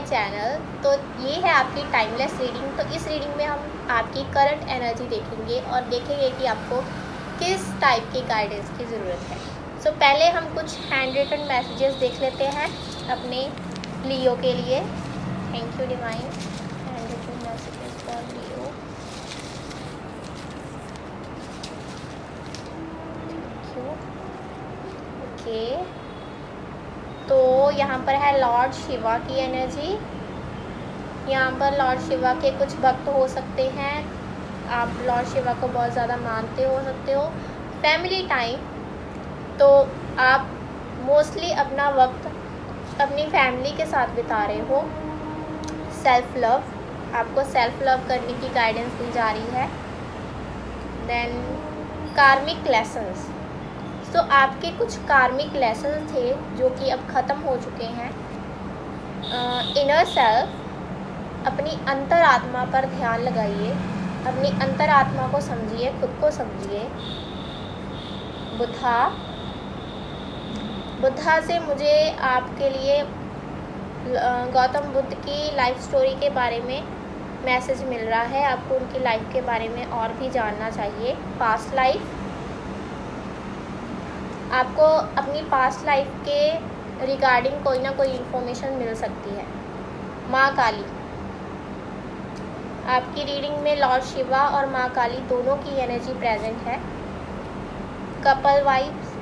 Channel. तो ये है आपकी टाइमलेस रीडिंग। तो इस रीडिंग में हम आपकी करंट एनर्जी देखेंगे और देखेंगे कि आपको किस टाइप की गाइडेंस की ज़रूरत है। सो पहले हम कुछ हैंड रिटन मैसेजेस देख लेते हैं अपने लियो के लिए। Thank you divine. Handwritten messages for Leo. Thank you. Okay, तो यहाँ पर है लॉर्ड शिवा की एनर्जी। यहाँ पर लॉर्ड शिवा के कुछ भक्त हो सकते हैं, आप लॉर्ड शिवा को बहुत ज़्यादा मानते हो सकते हो। फैमिली टाइम, तो आप मोस्टली अपना वक्त अपनी फैमिली के साथ बिता रहे हो। सेल्फ लव, आपको सेल्फ लव करने की गाइडेंस दी जा रही है। देन कार्मिक लेसन्स, तो आपके कुछ कार्मिक लेसन थे जो कि अब ख़त्म हो चुके हैं। इनर सेल्फ, अपनी अंतरात्मा पर ध्यान लगाइए, अपनी अंतरात्मा को समझिए, खुद को समझिए। बुद्धा से मुझे आपके लिए गौतम बुद्ध की लाइफ स्टोरी के बारे में मैसेज मिल रहा है। आपको उनकी लाइफ के बारे में और भी जानना चाहिए। पास्ट लाइफ, आपको अपनी पास्ट लाइफ के रिगार्डिंग कोई ना कोई इन्फॉर्मेशन मिल सकती है। माँ काली, आपकी रीडिंग में लॉर्ड शिवा और माँ काली दोनों की एनर्जी प्रेजेंट है। कपल वाइब्स,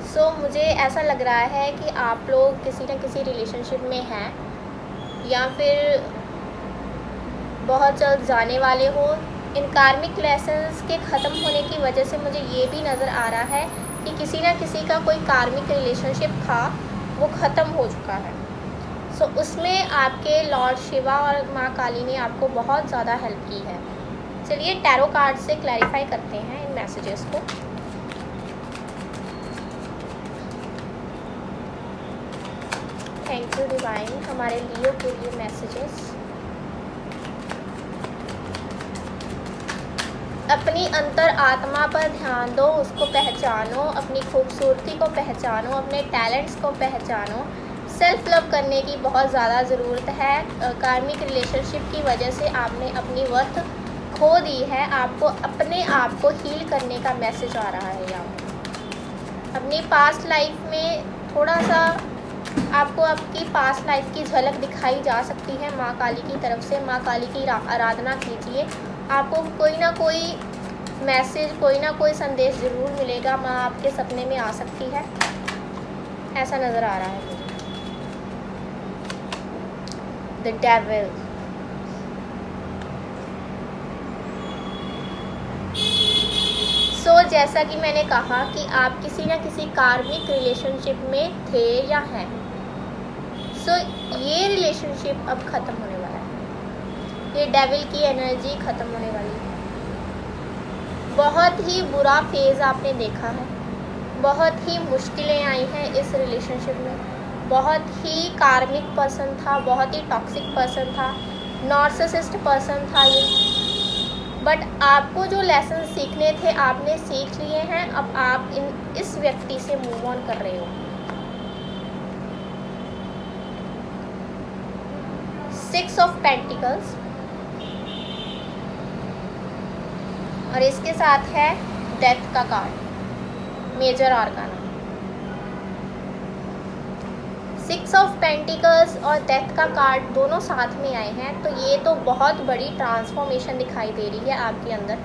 सो मुझे ऐसा लग रहा है कि आप लोग किसी न किसी रिलेशनशिप में हैं या फिर बहुत जल्द जाने वाले हो। इन कार्मिक लेसन्स के ख़त्म होने की वजह से मुझे ये भी नज़र आ रहा है कि किसी न किसी का कोई कार्मिक रिलेशनशिप था, वो ख़त्म हो चुका है। सो उसमें आपके लॉर्ड शिवा और माँ काली ने आपको बहुत ज़्यादा हेल्प की है। चलिए टैरो कार्ड से क्लैरिफाई करते हैं इन मैसेजेस को। थैंक यू डिवाइन, हमारे लियो के लिए मैसेजेस। अपनी अंतर आत्मा पर ध्यान दो, उसको पहचानो, अपनी खूबसूरती को पहचानो, अपने टैलेंट्स को पहचानो। सेल्फ लव करने की बहुत ज़्यादा ज़रूरत है। कार्मिक रिलेशनशिप की वजह से आपने अपनी वर्थ खो दी है। आपको अपने आप को हील करने का मैसेज आ रहा है यहाँ। अपनी पास्ट लाइफ में थोड़ा सा आपको आपकी पास्ट लाइफ की झलक दिखाई जा सकती है माँ काली की तरफ से। माँ काली की आराधना कीजिए, आपको कोई ना कोई मैसेज, कोई ना कोई संदेश ज़रूर मिलेगा। माँ आपके सपने में आ सकती है, ऐसा नज़र आ रहा है मुझे। द डेविल, सो जैसा कि मैंने कहा कि आप किसी न किसी कार्मिक रिलेशनशिप में थे या हैं। सो ये रिलेशनशिप अब ख़त्म होने वाला है। ये डेविल की एनर्जी ख़त्म होने वाली है। बहुत ही बुरा फेज़ आपने देखा है, बहुत ही मुश्किलें आई हैं इस रिलेशनशिप में। बहुत ही कार्मिक पर्सन था, बहुत ही टॉक्सिक पर्सन था, नार्सिसिस्ट पर्सन था ये। बट आपको जो लेसन सीखने थे आपने सीख लिए हैं। अब आप इस व्यक्ति से मूव ऑन कर रहे हो। सिक्स ऑफ पेंटिकल्स, और इसके साथ है डेथ का card, major arcana. Six of pentacles और डेथ का कार्ड दोनों साथ में आए हैं, तो ये तो बहुत बड़ी ट्रांसफॉर्मेशन दिखाई दे रही है आपके अंदर।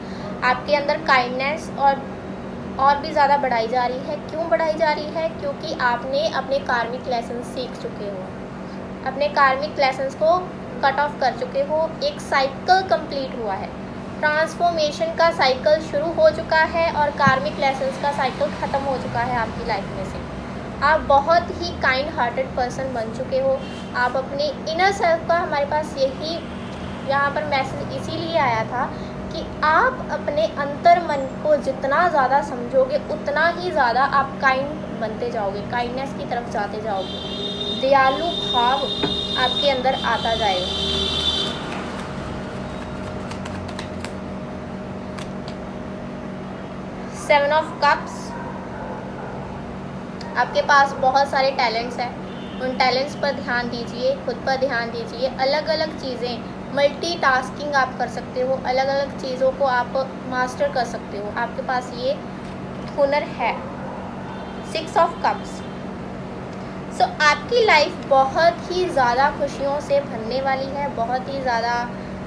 आपके अंदर काइंडनेस और भी ज़्यादा बढ़ाई जा रही है। क्यों बढ़ाई जा रही है? क्योंकि आपने अपने कार्मिक लेसन सीख चुके हो, अपने कार्मिक लेसन्स को कट ऑफ कर चुके हो। एक साइकिल कंप्लीट हुआ है, ट्रांसफॉर्मेशन का साइकिल शुरू हो चुका है और कार्मिक लेसन्स का साइकिल ख़त्म हो चुका है आपकी लाइफ में से। आप बहुत ही काइंड हार्टेड पर्सन बन चुके हो। आप अपने इनर सेल्फ का, हमारे पास यही यहाँ पर मैसेज इसीलिए आया था कि आप अपने अंतर मन को जितना ज़्यादा समझोगे उतना ही ज़्यादा आप काइंड बनते जाओगे, काइंडनेस की तरफ जाते जाओगे, दयालु भाव आपके अंदर आता जाएगा। सेवन ऑफ कप्स, आपके पास बहुत सारे टैलेंट्स हैं, उन टैलेंट्स पर ध्यान दीजिए, खुद पर ध्यान दीजिए। अलग अलग चीज़ें, मल्टीटास्किंग आप कर सकते हो, अलग अलग चीज़ों को आप मास्टर कर सकते हो, आपके पास ये हुनर है। 6 ऑफ कप्स। सो आपकी लाइफ बहुत ही ज़्यादा खुशियों से भरने वाली है, बहुत ही ज़्यादा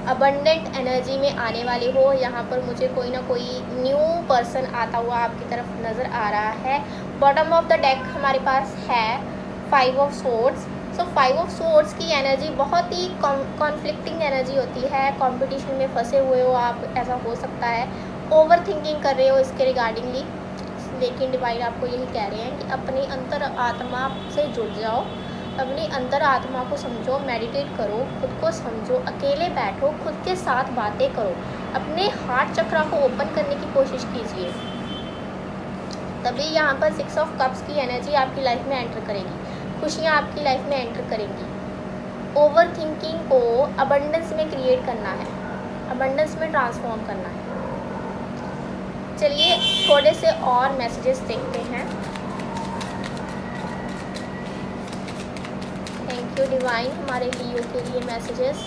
अबंडेंट एनर्जी में आने वाले हो। यहाँ पर मुझे कोई ना कोई न्यू पर्सन आता हुआ आपकी तरफ नज़र आ रहा है। बॉटम ऑफ द डेक हमारे पास है 5 of swords. So 5 of swords की एनर्जी बहुत ही कॉन्फ्लिक्टिंग एनर्जी होती है। कंपटीशन में फंसे हुए हो आप, ऐसा हो सकता है। ओवर थिंकिंग कर रहे हो इसके रिगार्डिंगली, लेकिन डिवाइन आपको यही कह रहे हैं कि अपनी अंतर आत्मा से जुड़ जाओ, अपनी अंतर आत्मा को समझो, मेडिटेट करो, खुद को समझो, अकेले बैठो, खुद के साथ बातें करो, अपने हार्ट चक्रा को ओपन करने की कोशिश कीजिए। तभी यहाँ पर 6 ऑफ कप्स की एनर्जी आपकी लाइफ में एंटर करेगी, खुशियाँ आपकी लाइफ में एंटर करेंगी। ओवर थिंकिंग को अबंडेंस में क्रिएट करना है, अबंडेंस में ट्रांसफॉर्म करना है। चलिए थोड़े से और मैसेजेस देखते हैं। थैंक यू डिवाइन हमारे लियो के लिए मैसेजेस।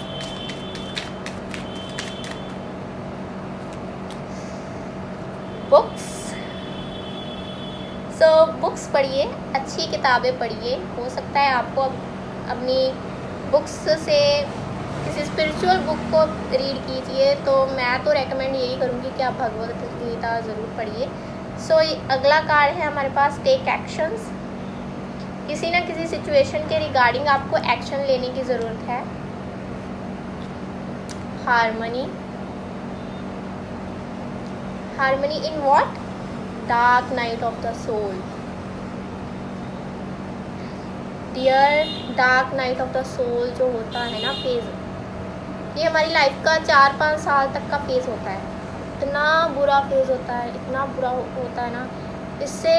बुक्स। सो बुक्स पढ़िए, अच्छी किताबें पढ़िए। हो सकता है आपको अपनी बुक्स से किसी स्पिरिचुअल बुक को रीड कीजिए, तो मैं तो रेकमेंड यही करूँगी कि आप भगवद गीता ज़रूर पढ़िए। सो अगला कार्ड है हमारे पास टेक एक्शंस। किसी ना किसी सिचुएशन के रिगार्डिंग आपको एक्शन लेने की ज़रूरत है। Harmony. Harmony in what? Dark night of the soul. Dear, dark night of the soul जो होता है ना फेज़, ये हमारी लाइफ का 4-5 साल तक का फेज़ होता है। इतना बुरा फेज़ होता है, इतना बुरा होता है ना, इससे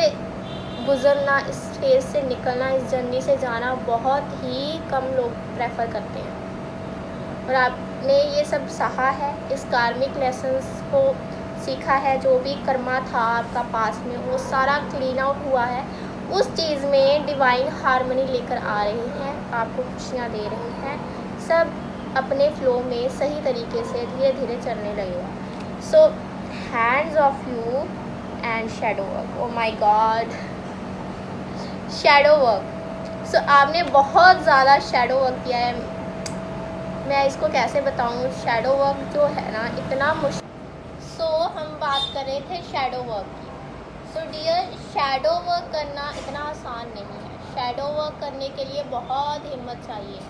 गुज़रना, इस फेज़ से निकलना, इस जर्नी से जाना बहुत ही कम लोग प्रेफर करते हैं। और आपने ये सब सहा है, इस कार्मिक लेसन्स को सीखा है। जो भी कर्मा था आपका पास में, वो सारा क्लीन आउट हुआ है। उस चीज़ में डिवाइन हार्मनी लेकर आ रहे हैं, आपको खुशियाँ दे रहे हैं। सब अपने फ्लो में सही तरीके से धीरे धीरे चलने लगेगा। So hands off you and shadow work. Oh my god, shadow work. So आपने बहुत ज़्यादा शैडो वर्क किया है। मैं इसको कैसे बताऊँ, शैडो वर्क जो है ना इतना मुश्किल। सो हम बात कर रहे थे शैडो वर्क की। सो डियर, शैडो वर्क करना इतना आसान नहीं है। शैडो वर्क करने के लिए बहुत हिम्मत चाहिए।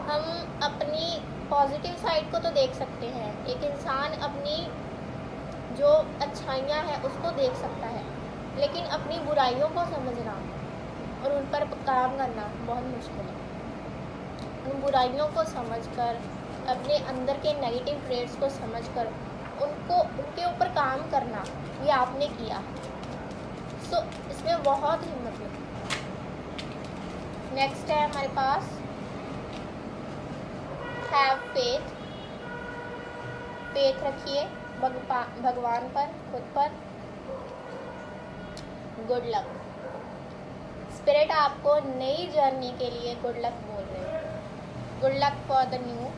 हम अपनी पॉजिटिव साइड को तो देख सकते हैं, एक इंसान अपनी जो अच्छाइयाँ हैं उसको देख सकता है, लेकिन अपनी बुराइयों को समझना और उन पर काम करना बहुत मुश्किल है। उन बुराइयों को समझकर, अपने अंदर के नेगेटिव ट्रेड्स को समझकर उनके ऊपर काम करना, ये आपने किया। सो इसमें बहुत हिम्मत लगी। नेक्स्ट है हमारे पास हैव फेथ। फेथ रखिए भगवान पर, खुद पर। Good luck. स्पिरिट आपको नई जर्नी के लिए गुड लक बोल रहे हैं। Good luck for the new